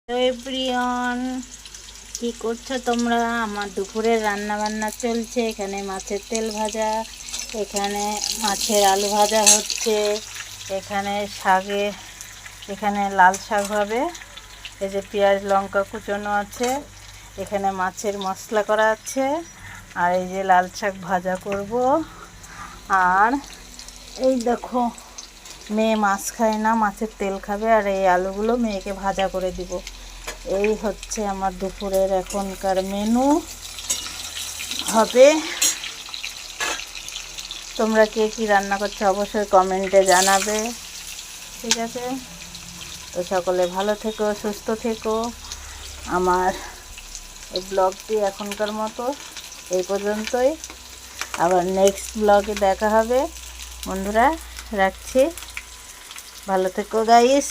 Hello everyone, কি করছো তোমরা? আমার দুপুরের রান্না বান্না চলছে। এখানে মাছের তেল ভাজা, এখানে মাছের আলু ভাজা হচ্ছে, এখানে শাকে, এখানে লাল শাক হবে, এই যে পেঁয়াজ লঙ্কা কুচোনো আছে, এখানে মাছের মশলা করা আছে, আর এই যে লাল শাক ভাজা করব। আর এই দেখো, মেয়ে মাছ খায় না, মাছের তেল খাবে, আর এই আলুগুলো মেয়েকে ভাজা করে দিব। এই হচ্ছে আমার দুপুরের এখনকার মেনু হবে। তোমরা কে কী রান্না করছো অবশ্যই কমেন্টে জানাবে, ঠিক আছে? তো সকলে ভালো থেকো, সুস্থ থেকো। আমার এই ব্লগটি এখনকার মতো এই পর্যন্তই। আবার নেক্সট ব্লগে দেখা হবে বন্ধুরা। রাখছি, ভালো থেকো গাইস।